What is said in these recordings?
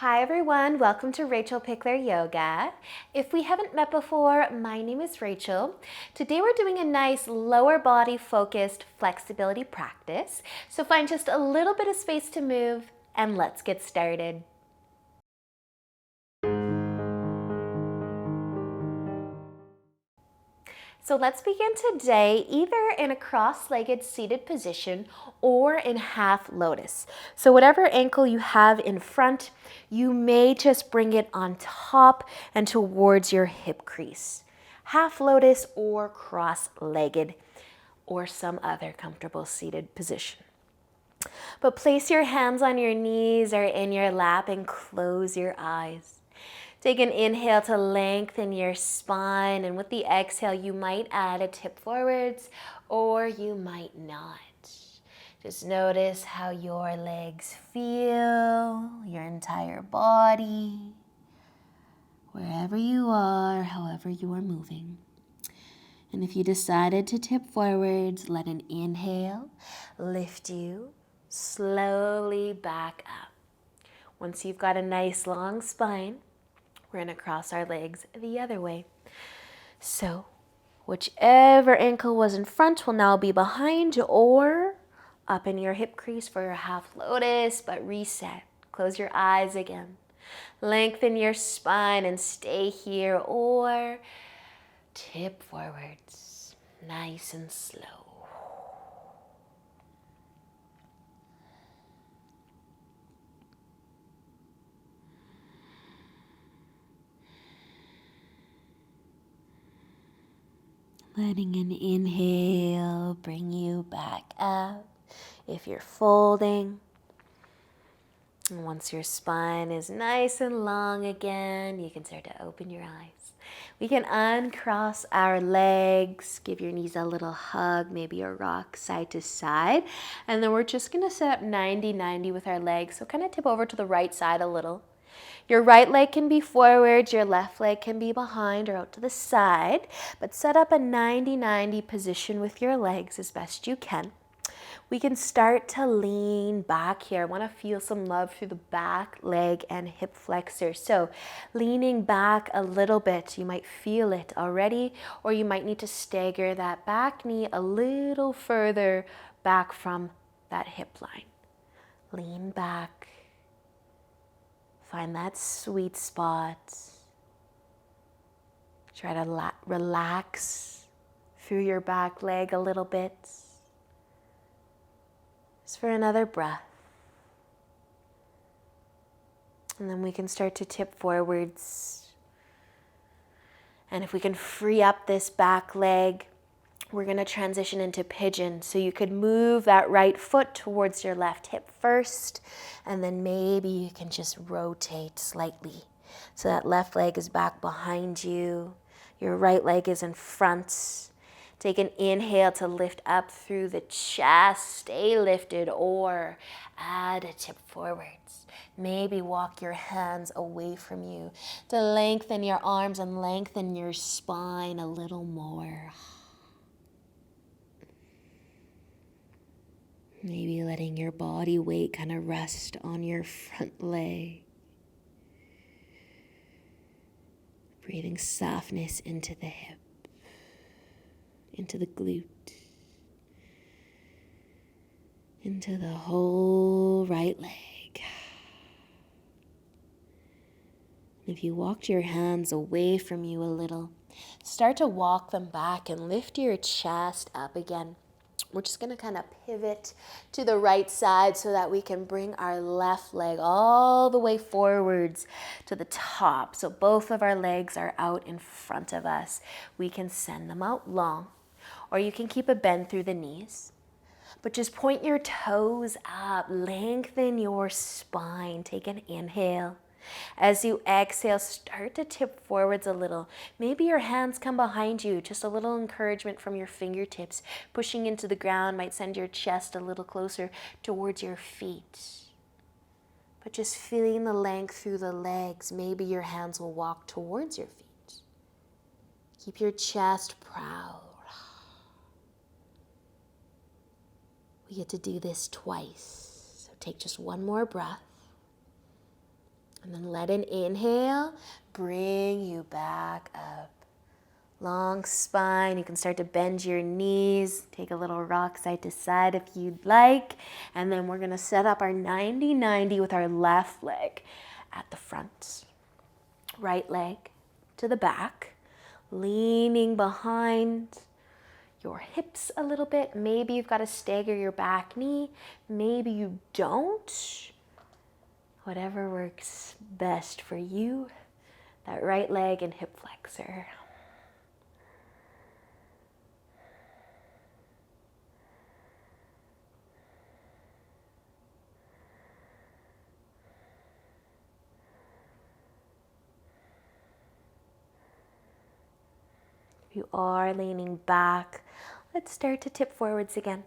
Hi everyone, welcome to rachelpichleryoga. If we haven't met before, my name is Rachel. Today we're doing a nice lower body focused flexibility practice. So find just a little bit of space to move and let's get started. So let's begin today either in a cross-legged seated position or in half lotus. So whatever ankle you have in front, you may just bring it on top and towards your hip crease. Half lotus or cross-legged or some other comfortable seated position. But place your hands on your knees or in your lap and close your eyes. Take an inhale to lengthen your spine, and with the exhale, you might add a tip forwards or you might not. Just notice how your legs feel, your entire body, wherever you are, however you are moving. And if you decided to tip forwards, let an inhale lift you slowly back up. Once you've got a nice long spine, we're going to cross our legs the other way. So whichever ankle was in front will now be behind or up in your hip crease for your half lotus, but reset. Close your eyes again. Lengthen your spine and stay here or tip forwards, nice and slow. Letting an inhale bring you back up if you're folding. And once your spine is nice and long again, you can start to open your eyes. We can uncross our legs, give your knees a little hug, maybe a rock side to side. And then we're just gonna set up 90-90 with our legs. So kind of tip over to the right side a little. Your right leg can be forward, your left leg can be behind or out to the side, but set up a 90-90 position with your legs as best you can. We can start to lean back here. I want to feel some love through the back, leg, and hip flexor. So leaning back a little bit, you might feel it already, or you might need to stagger that back knee a little further back from that hip line. Lean back. Find that sweet spot. Try to relax through your back leg a little bit. Just for another breath. And then we can start to tip forwards. And if we can free up this back leg, we're going to transition into pigeon. So you could move that right foot towards your left hip first, and then maybe you can just rotate slightly. So that left leg is back behind you, your right leg is in front. Take an inhale to lift up through the chest, stay lifted, or add a tip forwards. Maybe walk your hands away from you to lengthen your arms and lengthen your spine a little more. Maybe letting your body weight kind of rest on your front leg. Breathing softness into the hip, into the glute, into the whole right leg. If you walked your hands away from you a little, start to walk them back and lift your chest up again. We're just going to kind of pivot to the right side so that we can bring our left leg all the way forwards to the top. So both of our legs are out in front of us. We can send them out long, or you can keep a bend through the knees. But just point your toes up, lengthen your spine. Take an inhale. As you exhale, start to tip forwards a little. Maybe your hands come behind you. Just a little encouragement from your fingertips. Pushing into the ground might send your chest a little closer towards your feet. But just feeling the length through the legs. Maybe your hands will walk towards your feet. Keep your chest proud. We get to do this twice. So take just one more breath. And then let an inhale bring you back up. Long spine. You can start to bend your knees. Take a little rock side to side if you'd like. And then we're going to set up our 90-90 with our left leg at the front. Right leg to the back. Leaning behind your hips a little bit. Maybe you've got to stagger your back knee. Maybe you don't. Whatever works best for you. That right leg and hip flexor. If you are leaning back, let's start to tip forwards again.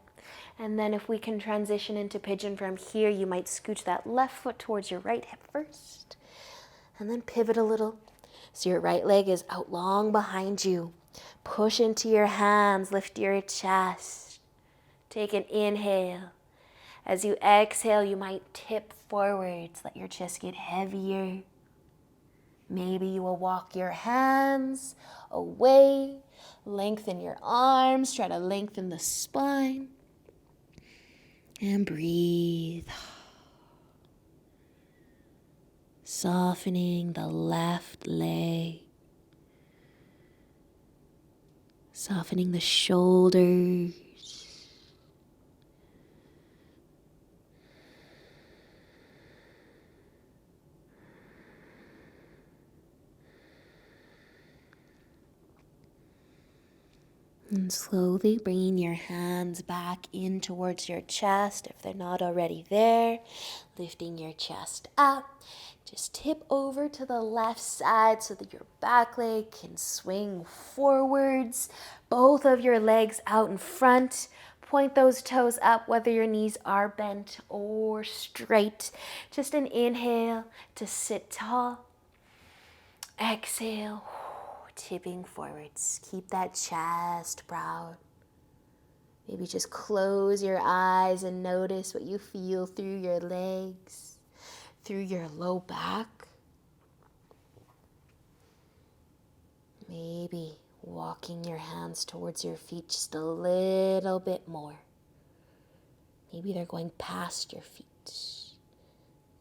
And then if we can transition into pigeon from here, you might scooch that left foot towards your right hip first. And then pivot a little. So your right leg is out long behind you. Push into your hands, lift your chest. Take an inhale. As you exhale, you might tip forwards. Let your chest get heavier. Maybe you will walk your hands away, lengthen your arms, try to lengthen the spine, and breathe. Softening the left leg, softening the shoulders. And slowly bringing your hands back in towards your chest if they're not already there. Lifting your chest up. Just tip over to the left side so that your back leg can swing forwards. Both of your legs out in front. Point those toes up whether your knees are bent or straight. Just an inhale to sit tall. Exhale. Tipping forwards. Keep that chest proud. Maybe just close your eyes and notice what you feel through your legs, through your low back. Maybe walking your hands towards your feet just a little bit more. Maybe they're going past your feet.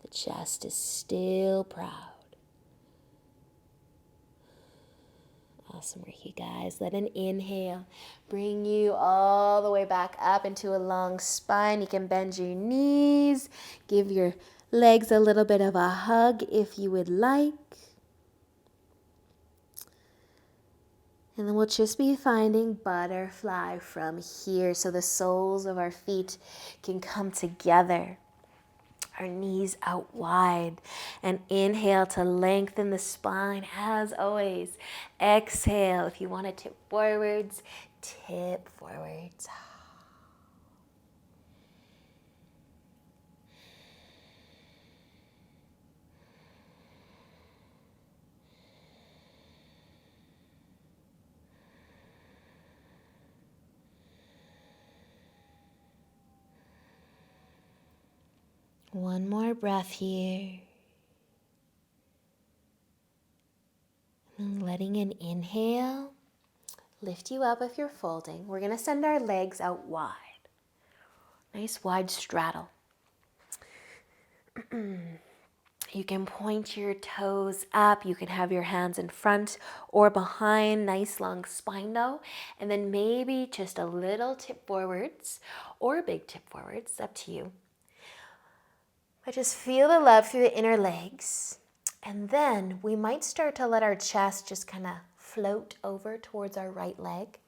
The chest is still proud. Awesome work, you guys. Let an inhale bring you all the way back up into a long spine. You can bend your knees, give your legs a little bit of a hug if you would like. And then we'll just be finding butterfly from here so the soles of our feet can come together. Our knees out wide, and inhale to lengthen the spine as always. Exhale, if you want to tip forwards, tip forwards. One more breath here. And letting an inhale lift you up if you're folding. We're going to send our legs out wide. Nice wide straddle. You can point your toes up. You can have your hands in front or behind. Nice long spine though. And then maybe just a little tip forwards or a big tip forwards. Up to you. But just feel the love through the inner legs. And then we might start to let our chest just kind of float over towards our right leg.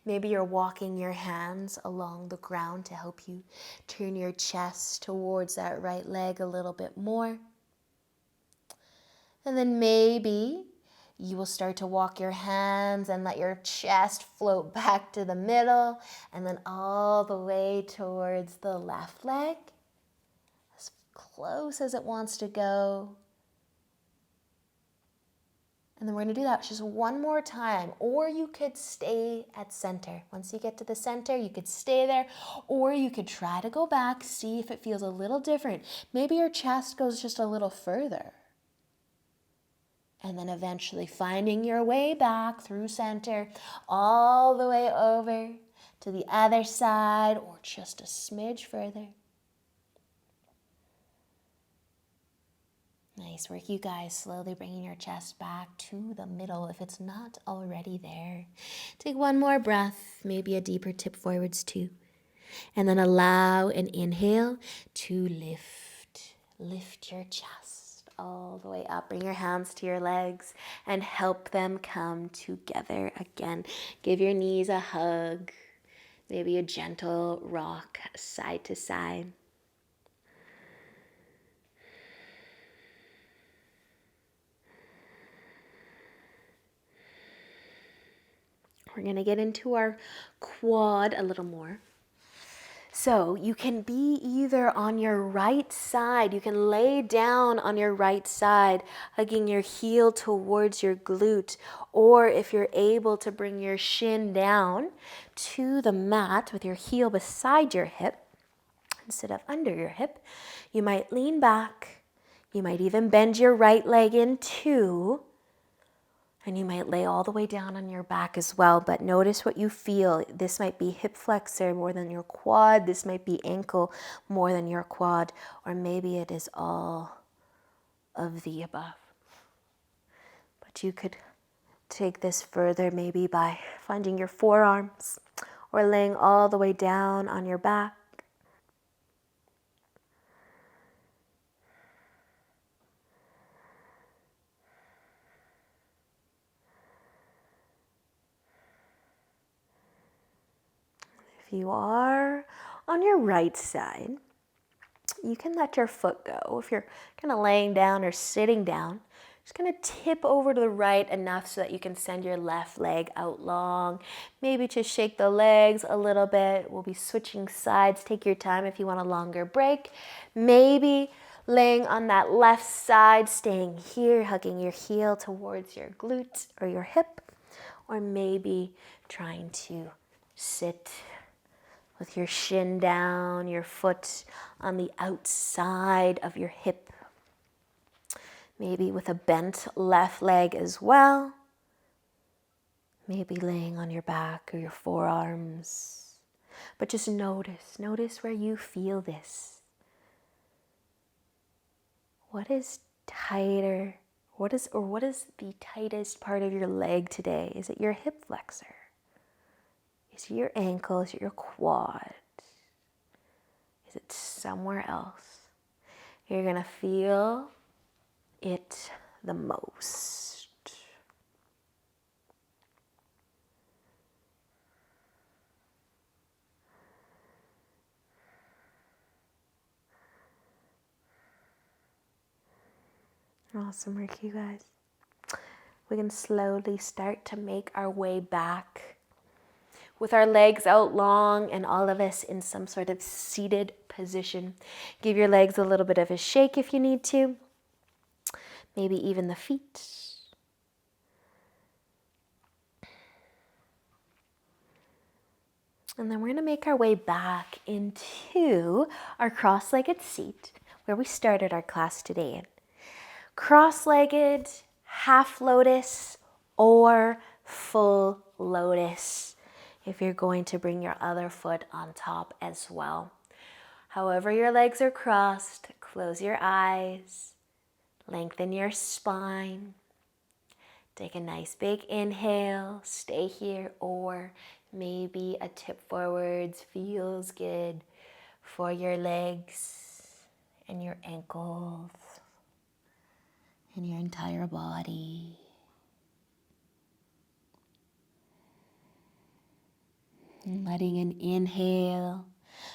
Maybe you're walking your hands along the ground to help you turn your chest towards that right leg a little bit more. And then maybe you will start to walk your hands and let your chest float back to the middle and then all the way towards the left leg. As close as it wants to go. And then we're going to do that just one more time. Or you could stay at center. Once you get to the center, you could stay there. Or you could try to go back, see if it feels a little different. Maybe your chest goes just a little further. And then eventually finding your way back through center, all the way over to the other side or just a smidge further. Nice work, you guys. Slowly bringing your chest back to the middle if it's not already there. Take one more breath, maybe a deeper tip forwards too. And then allow an inhale to lift. Lift your chest all the way up. Bring your hands to your legs and help them come together again. Give your knees a hug. Maybe a gentle rock side to side. We're going to get into our quad a little more. So you can be either on your right side, you can lay down on your right side, hugging your heel towards your glute, or if you're able to bring your shin down to the mat with your heel beside your hip, instead of under your hip, you might lean back, you might even bend your right leg in too, and you might lay all the way down on your back as well, but notice what you feel. This might be hip flexor more than your quad. This might be ankle more than your quad, or maybe it is all of the above. But you could take this further maybe by finding your forearms or laying all the way down on your back. If you are on your right side, you can let your foot go. If you're kind of laying down or sitting down, just going to tip over to the right enough so that you can send your left leg out long. Maybe just shake the legs a little bit. We'll be switching sides. Take your time if you want a longer break. Maybe laying on that left side, staying here, hugging your heel towards your glute or your hip. Or maybe trying to sit with your shin down, your foot on the outside of your hip. Maybe with a bent left leg as well. Maybe laying on your back or your forearms. But just notice where you feel this. What is tighter? What is the tightest part of your leg today? Is it your hip flexor? Is it your ankle? Is it your quad? Is it somewhere else? You're going to feel it the most. Awesome work, you guys. We can slowly start to make our way back with our legs out long and all of us in some sort of seated position. Give your legs a little bit of a shake if you need to. Maybe even the feet. And then we're going to make our way back into our cross-legged seat where we started our class today in. Cross-legged, half lotus, or full lotus if you're going to bring your other foot on top as well. However your legs are crossed, close your eyes, lengthen your spine. Take a nice big inhale, stay here, or maybe a tip forwards feels good for your legs and your ankles and your entire body. And letting an inhale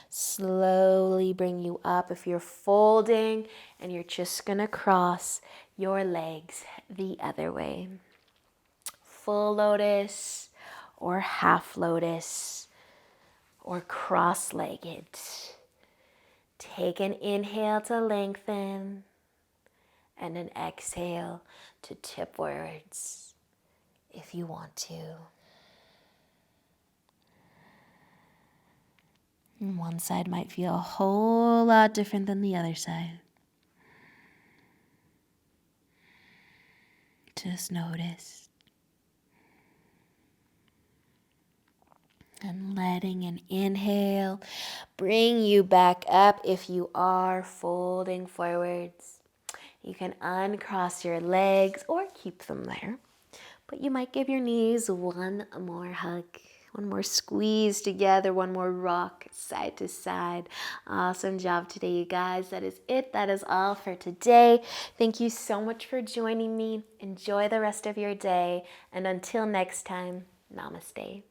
slowly bring you up. If you're folding and you're just gonna cross your legs the other way. Full lotus or half lotus or cross-legged. Take an inhale to lengthen and an exhale to tip forwards if you want to. And one side might feel a whole lot different than the other side. Just notice. And letting an inhale bring you back up. If you are folding forwards, you can uncross your legs or keep them there. But you might give your knees one more hug, one more squeeze together, one more rock side to side. Awesome job today, you guys. That is it. That is all for today. Thank you so much for joining me. Enjoy the rest of your day. And until next time, namaste.